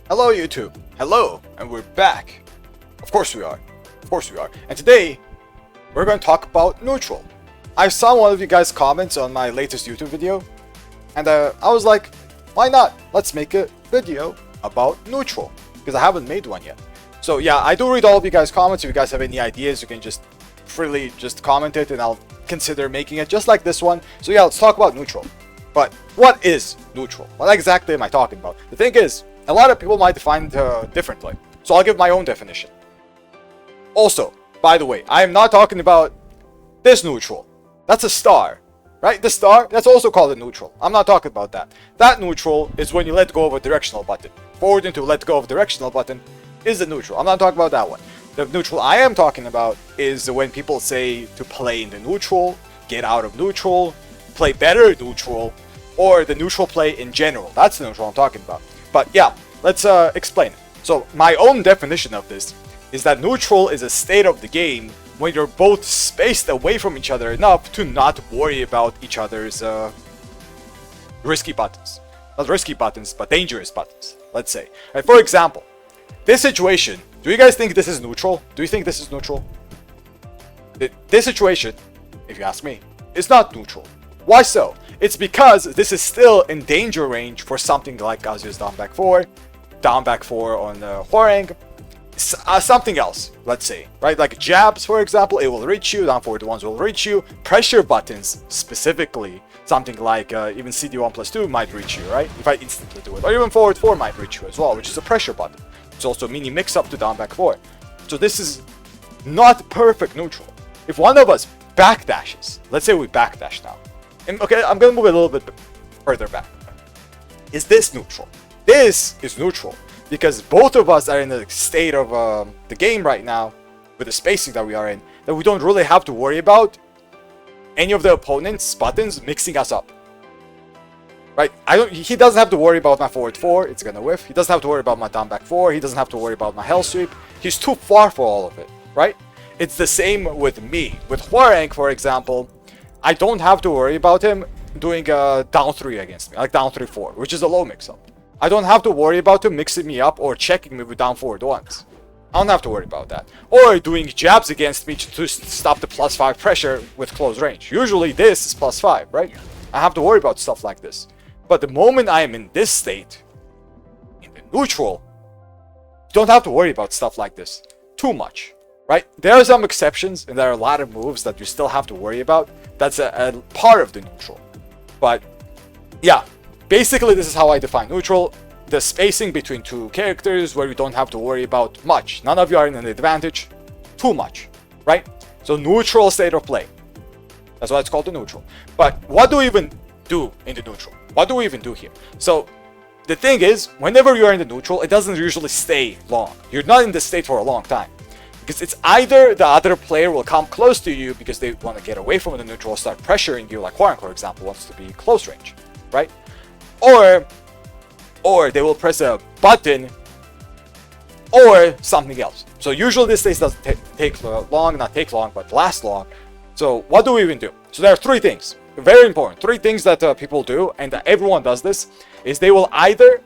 Hello YouTube, hello, and we're back. Of course we are, And today, we're going to talk about neutral. I saw one of you guys' comments on my latest YouTube video, and I was like, why not? Let's make a video about neutral, because I haven't made one yet. So yeah, I do read all of you guys' comments. If you guys have any ideas, you can just freely just comment it, and I'll consider making it just like this one. So yeah, let's talk about neutral. But what is neutral? What exactly am I talking about? The thing is, a lot of people might define it differently, so I'll give my own definition. Also, by the way, I am not talking about this neutral. That's a star, right? The star, that's also called a neutral. I'm not talking about that. That neutral is when you let go of a directional button. Forward into let go of directional button is the neutral. I'm not talking about that one. The neutral I am talking about is when people say to play in the neutral, get out of neutral, play better neutral, or the neutral play in general. That's the neutral I'm talking about. But yeah, let's explain it. So my own definition of this is that neutral is a state of the game when you're both spaced away from each other enough to not worry about each other's risky buttons. Not risky buttons, but dangerous buttons, let's say. Right, for example, this situation, do you guys think this is neutral? Do you think this is neutral? This situation, if you ask me, is not neutral. Why so? It's because this is still in danger range for something like Kazuya's down back 4 on Hwoarang, something else, let's say, right? Like jabs, for example, it will reach you, down forward ones will reach you. Pressure buttons, specifically, something like even CD1+2 might reach you, right? If I instantly do it. Or even forward 4 might reach you as well, which is a pressure button. It's also a mini mix-up to down back 4. So this is not perfect neutral. If one of us backdashes, let's say we backdash now. And okay, I'm gonna move it a little bit further back. Is this neutral? This is neutral because both of us are in a state of the game right now, with the spacing that we are in, that we don't really have to worry about any of the opponent's buttons mixing us up. Right? He doesn't have to worry about my forward 4, it's gonna whiff. He doesn't have to worry about my down back 4, he doesn't have to worry about my hell sweep. He's too far for all of it, right? It's the same with me. With Hwoarang, for example, I don't have to worry about him doing a down 3 against me, like down 3-4, which is a low mix-up. I don't have to worry about him mixing me up or checking me with down forward ones. I don't have to worry about that. Or doing jabs against me to stop the +5 pressure with close range. Usually this is +5, right? I have to worry about stuff like this. But the moment I am in this state, in the neutral, you don't have to worry about stuff like this too much. Right? There are some exceptions, and there are a lot of moves that you still have to worry about. That's a part of the neutral. But yeah, basically this is how I define neutral. The spacing between two characters where you don't have to worry about much. None of you are in an advantage too much, right? So neutral state of play. That's why it's called the neutral. But what do we even do in the neutral? What do we even do here? So the thing is, whenever you are in the neutral, it doesn't usually stay long. You're not in this state for a long time. Because it's either the other player will come close to you because they want to get away from the neutral, start pressuring you, like Hwoarang, for example, wants to be close range, right? Or they will press a button or something else. So usually this stage doesn't take long, not take long, but last long. So what do we even do? So there are three things, very important, three things that people do, and everyone does this, is they will either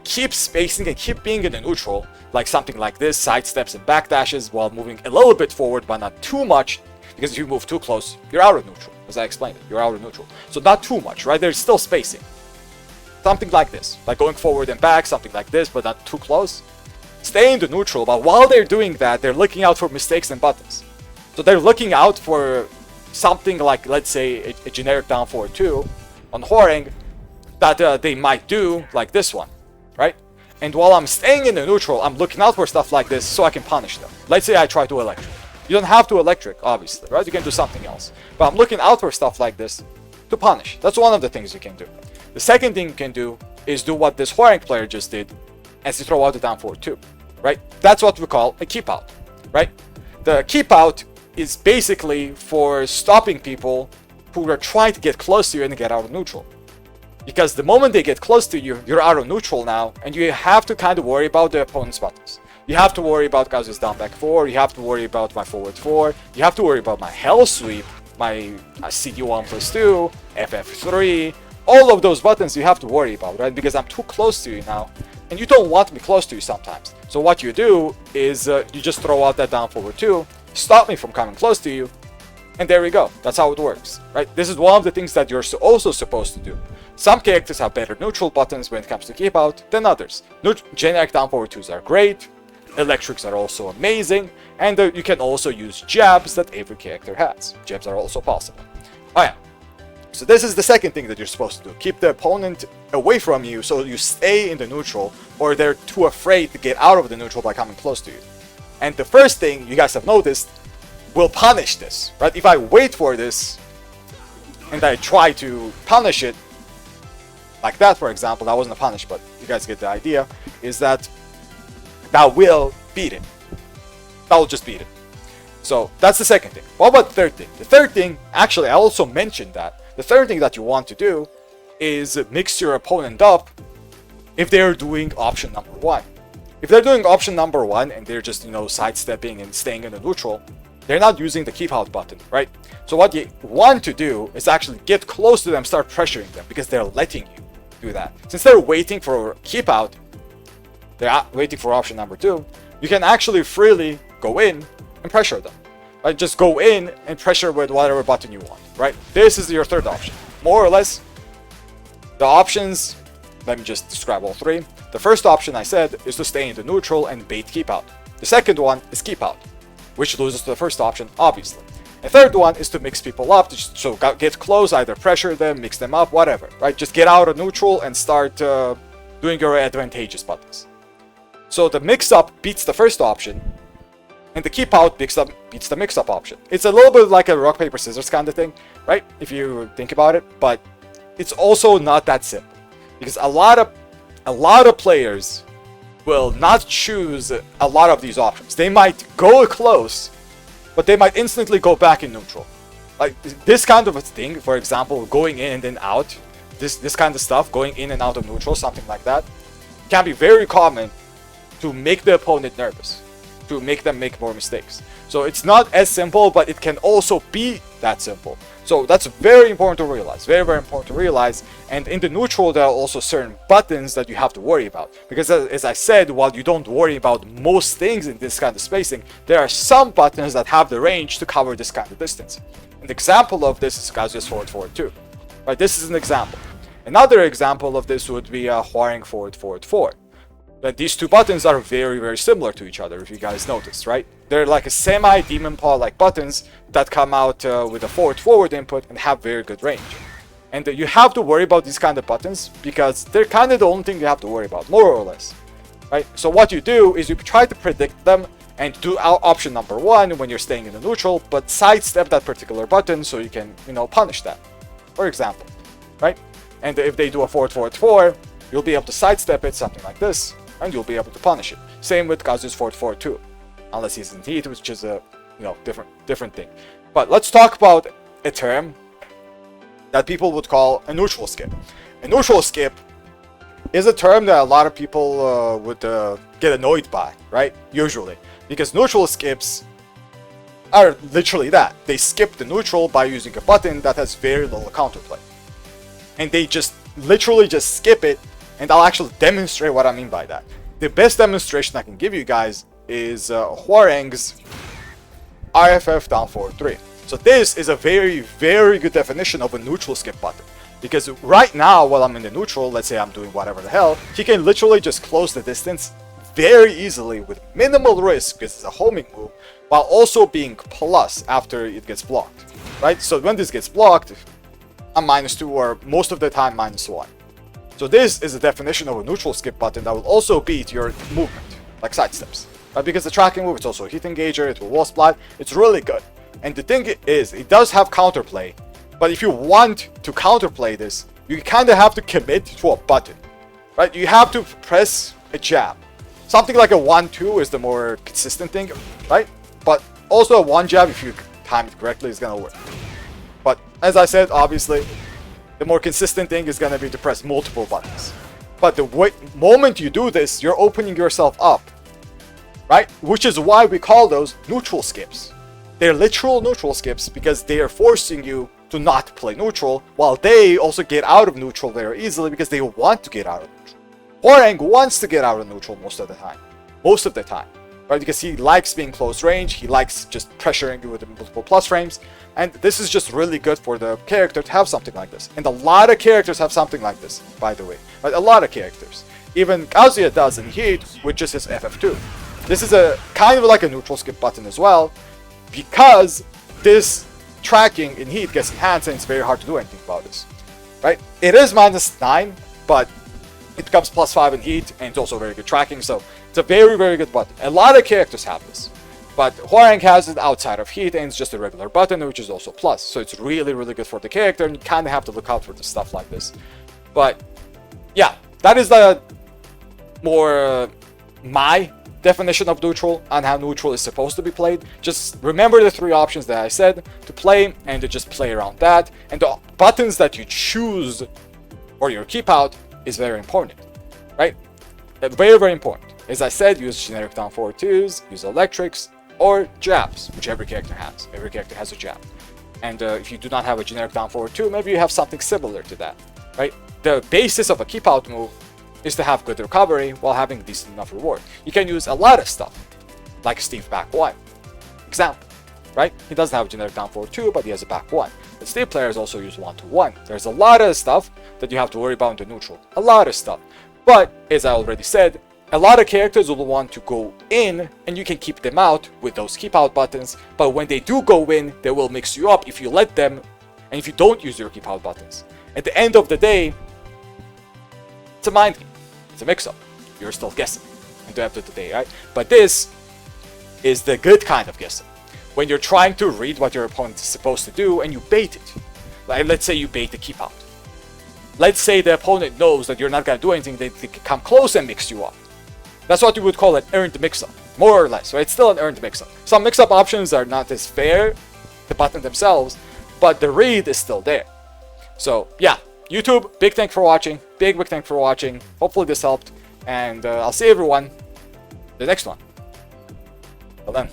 keep spacing and keep being in the neutral, like something like this, side steps and backdashes while moving a little bit forward, but not too much, because if you move too close, you're out of neutral, as I explained it, you're out of neutral. So not too much, right? There's still spacing. Something like this, like going forward and back, something like this, but not too close. Stay in the neutral, but while they're doing that, they're looking out for mistakes and buttons. So they're looking out for something like, let's say, a generic down forward 2 on Hwoarang, that they might do, like this one, right? And while I'm staying in the neutral, I'm looking out for stuff like this so I can punish them. Let's say I try to electric. You don't have to electric, obviously, right? You can do something else. But I'm looking out for stuff like this to punish. That's one of the things you can do. The second thing you can do is do what this Hwoarang player just did, as you throw out the down forward 2, right? That's what we call a keep out, right? The keep out is basically for stopping people who are trying to get close to you and get out of neutral. Because the moment they get close to you, you're out of neutral now, and you have to kind of worry about the opponent's buttons. You have to worry about Kazuya's down back 4, you have to worry about my forward 4, you have to worry about my hell sweep, my CD1+2, FF3, all of those buttons you have to worry about, right? Because I'm too close to you now and you don't want me close to you sometimes. So what you do is you just throw out that down forward 2, stop me from coming close to you, and there we go. That's how it works, right? This is one of the things that you're also supposed to do. Some characters have better neutral buttons when it comes to keep out than others. Generic down forward 2s are great, electrics are also amazing, and you can also use jabs that every character has. Jabs are also possible. Oh yeah. So this is the second thing that you're supposed to do. Keep the opponent away from you so you stay in the neutral, or they're too afraid to get out of the neutral by coming close to you. And the first thing you guys have noticed will punish this, right? If I wait for this and I try to punish it, like that for example, that wasn't a punish, but you guys get the idea, is that will beat it. That will just beat it. So that's the second thing. What about the third thing? The third thing, actually I also mentioned that. The third thing that you want to do is mix your opponent up if they're doing option number 1. If they're doing option number 1 and they're just, sidestepping and staying in the neutral, they're not using the keep out button, right? So what you want to do is actually get close to them, start pressuring them, because they're letting you do that. Since they're waiting for keep out, they're waiting for option number 2, you can actually freely go in and pressure them. Right? Just go in and pressure with whatever button you want, right? This is your third option. More or less, the options, let me just describe all 3. The first option I said is to stay in the neutral and bait keep out. The second one is keep out, which loses to the first option, obviously. The third one is to mix people up, so get close, either pressure them, mix them up, whatever, right? Just get out of neutral and start doing your advantageous buttons. So the mix up beats the first option, and the keep out beats the mix up option. It's a little bit like a rock, paper, scissors kind of thing, right? If you think about it, but it's also not that simple. Because a lot of players will not choose a lot of these options. They might go close, but they might instantly go back in neutral. Like this kind of a thing, for example, going in and then out, this kind of stuff, going in and out of neutral, something like that, can be very common to make the opponent nervous, to make them make more mistakes. So it's not as simple, but it can also be that simple. So that's very important to realize, very, very important to realize. And in the neutral, there are also certain buttons that you have to worry about. Because as I said, while you don't worry about most things in this kind of spacing, there are some buttons that have the range to cover this kind of distance. An example of this is Kazuya's forward forward 2. Right, this is an example. Another example of this would be Hwaring forward forward 4. But these two buttons are very, very similar to each other, if you guys noticed, right? They're like a semi-demon paw-like buttons that come out with a forward input and have very good range. And you have to worry about these kind of buttons because they're kind of the only thing you have to worry about, more or less, right? So what you do is you try to predict them and do option number 1 when you're staying in the neutral, but sidestep that particular button so you can, punish that, for example, right? And if they do a forward forward 4, you'll be able to sidestep it, something like this, and you'll be able to punish it. Same with Kazuya's forward forward 2, unless he's in heat, which is a different thing. But let's talk about a term that people would call a neutral skip. A neutral skip is a term that a lot of people would get annoyed by, right? Usually, because neutral skips are literally that. They skip the neutral by using a button that has very little counterplay, and they just literally just skip it. And I'll actually demonstrate what I mean by that. The best demonstration I can give you guys is Hwarang's RFF down forward 3. So this is a very, very good definition of a neutral skip button. Because right now, while I'm in the neutral, let's say I'm doing whatever the hell, he can literally just close the distance very easily with minimal risk, because it's a homing move, while also being plus after it gets blocked. Right? So when this gets blocked, I'm -2 or most of the time -1. So this is a definition of a neutral skip button that will also beat your movement, like sidesteps. Right? Because the tracking move, it's also a hit engager, it will wall splat, it's really good. And the thing is, it does have counterplay, but if you want to counterplay this, you kind of have to commit to a button. Right? You have to press a jab. Something like a 1-2 is the more consistent thing, right? But also a 1 jab, if you time it correctly, is gonna work. But as I said, obviously, the more consistent thing is going to be to press multiple buttons. But the moment you do this, you're opening yourself up, right? Which is why we call those neutral skips. They're literal neutral skips because they are forcing you to not play neutral, while they also get out of neutral very easily because they want to get out of neutral. Hwoarang wants to get out of neutral most of the time. Most of the time. Right? Because he likes being close range, he likes just pressuring you with the multiple plus frames, and this is just really good for the character to have something like this. And a lot of characters have something like this, by the way. Right? A lot of characters. Even Kazuya does in Heat with just his FF2. This is a kind of like a neutral skip button as well, because this tracking in Heat gets enhanced and it's very hard to do anything about this. Right? It is -9, but it becomes +5 in Heat, and it's also very good tracking, so it's a very, very good button. A lot of characters have this, but Hwoarang has it outside of Heat, and it's just a regular button, which is also plus, so it's really, really good for the character, and you kind of have to look out for the stuff like this. But yeah, that is the more my definition of neutral and how neutral is supposed to be played. Just remember the 3 options that I said to play, and to just play around that, and the buttons that you choose or your keep out is very important, right? Very, very important. As I said, use generic down forward 2s, use electrics, or jabs, which every character has. Every character has a jab. And if you do not have a generic down forward 2, maybe you have something similar to that, right? The basis of a keep out move is to have good recovery while having decent enough reward. You can use a lot of stuff, like Steve back 1. Example, right? He doesn't have a generic down forward 2, but he has a back 1. The Steve players also use 1-to-1. There's a lot of stuff that you have to worry about in the neutral. A lot of stuff. But, as I already said, a lot of characters will want to go in, and you can keep them out with those keep out buttons, but when they do go in, they will mix you up if you let them, and if you don't use your keep out buttons. At the end of the day, it's a mind game. It's a mix-up. You're still guessing at the end of the day, right? But this is the good kind of guessing. When you're trying to read what your opponent is supposed to do and you bait it. Like, let's say you bait the keep out. Let's say the opponent knows that you're not going to do anything, they can come close and mix you up. That's what you would call an earned mix-up, more or less, right? It's still an earned mix-up. Some mix-up options are not as fair, the button themselves, but the read is still there. So, yeah, YouTube, big thank for watching. Big thank for watching. Hopefully this helped, and I'll see everyone in the next one. Till then.